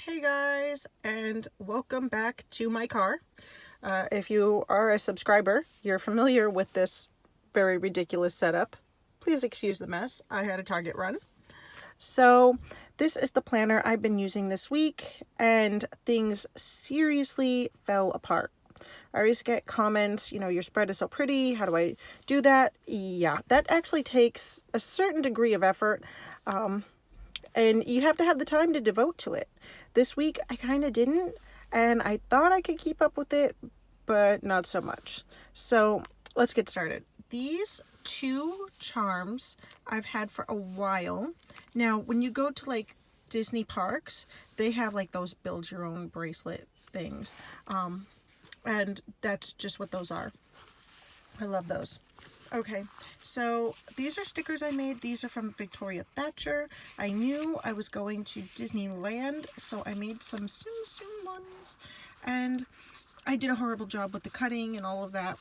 Hey guys, and welcome back to my car. If you are a subscriber, you're familiar with this very ridiculous setup. Please excuse the mess. I had a Target run. So this is the planner I've been using this week, and things seriously fell apart. I always get comments, your spread is so pretty. How do I do that? Yeah, that actually takes a certain degree of effort. And you have to have the time to devote to it. This week I kind of didn't, and I thought I could keep up with it, but not so much. So let's get started. These two charms I've had for a while. Now, when you go to like Disney parks, they have like those build your own bracelet things. And that's just what those are. I love those. Okay, so these are stickers I made. These are from Victoria Thatcher. I knew I was going to Disneyland, so I made some soon ones. And I did a horrible job with the cutting and all of that.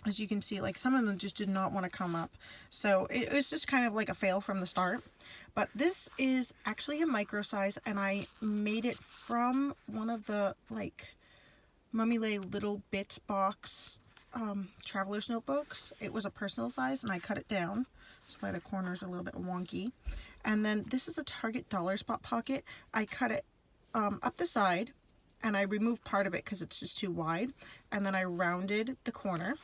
As you can see, like some of them just did not want to come up. So it was just kind of like a fail from the start. But this is actually a micro size, and I made it from one of the like Mummy Lay Little Bit Box traveler's notebooks. It was a personal size, and I cut it down. That's why the corners are a little bit wonky. And then this is a Target dollar spot pocket. I cut it up the side, and I removed part of it because it's just too wide, and then I rounded the corner.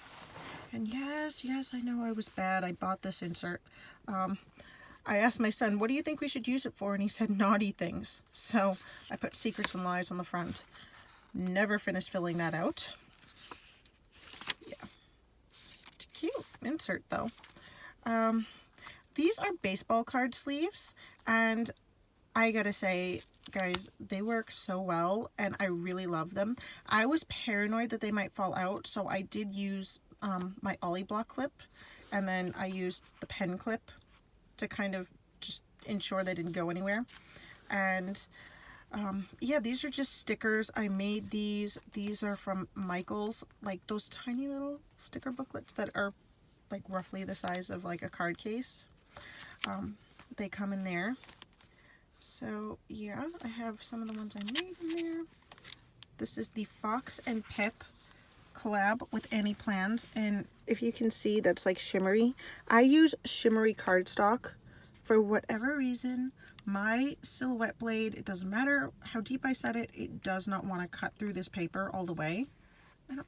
And yes, I know I was bad. I bought this insert. I asked my son, what do you think we should use it for? And he said naughty things. So I put secrets and lies on the front. Never finished filling that out. Yeah. Cute insert though. These are baseball card sleeves, and I gotta say, guys, they work so well, and I really love them. I was paranoid that they might fall out, so I did use my Ollie block clip, and then I used the pen clip to kind of just ensure they didn't go anywhere. And yeah, these are just stickers. I made these. These are from Michael's, like those tiny little sticker booklets that are like roughly the size of like a card case. They come in there. So yeah, I have some of the ones I made in there. This is the Fox and Pip collab with Any Plans, and if you can see, that's like shimmery. I use shimmery cardstock for whatever reason. My silhouette blade, it doesn't matter how deep I set it, it does not want to cut through this paper all the way.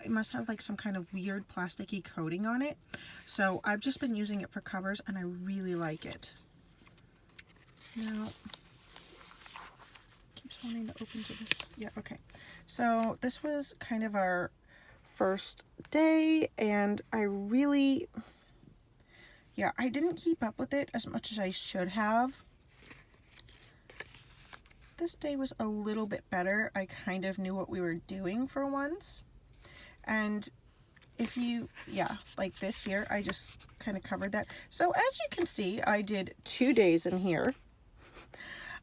It must have like some kind of weird plasticky coating on it. So I've just been using it for covers, and I really like it. Now, keeps wanting to open to this. Yeah, okay. So this was kind of our first day, and I really, yeah, I didn't keep up with it as much as I should have. This day was a little bit better. I kind of knew what we were doing for once. And if you, yeah, like this here, I just kind of covered that. So as you can see, I did 2 days in here.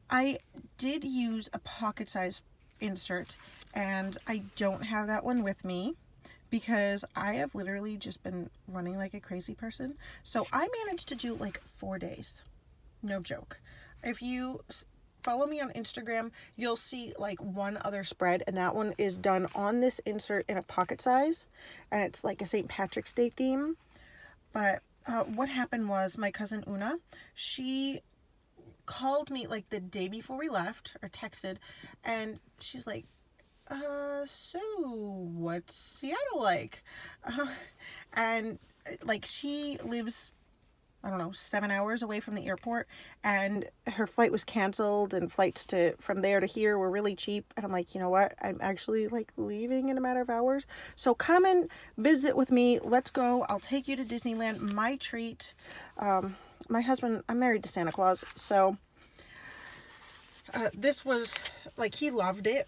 I did use a pocket size insert, and I don't have that one with me because I have literally just been running like a crazy person. So I managed to do like 4 days. No joke. If you follow me on Instagram, you'll see like one other spread, and that one is done on this insert in a pocket size, and it's like a St. Patrick's Day theme. But what happened was my cousin Una, she called me like the day before we left, or texted, and she's like, so what's Seattle like? And like she lives, I don't know, 7 hours away from the airport, and her flight was canceled, and flights from there to here were really cheap. And I'm like, you know what? I'm actually like leaving in a matter of hours. So come and visit with me. Let's go. I'll take you to Disneyland. My treat. My husband, I'm married to Santa Claus. So this was like, he loved it.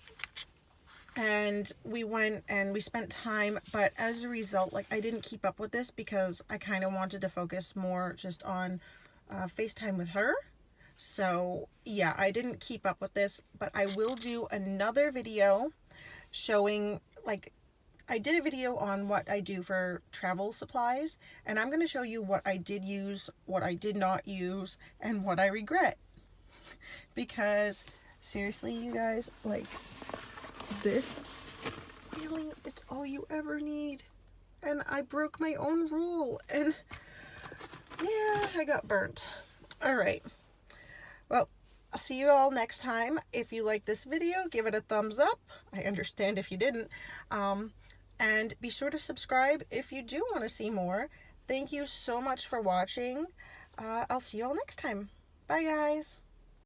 And we went and we spent time, but as a result, like I didn't keep up with this because I kind of wanted to focus more just on FaceTime with her. So yeah, I didn't keep up with this, but I will do another video showing, like, I did a video on what I do for travel supplies, and I'm going to show you what I did use, what I did not use, and what I regret. Because Seriously, you guys, like, this, really, it's all you ever need. And I broke my own rule, and yeah, I got burnt. All right. Well, I'll see you all next time. If you like this video, give it a thumbs up. I understand if you didn't. And be sure to subscribe if you do want to see more. Thank you so much for watching. I'll see you all next time. Bye, guys.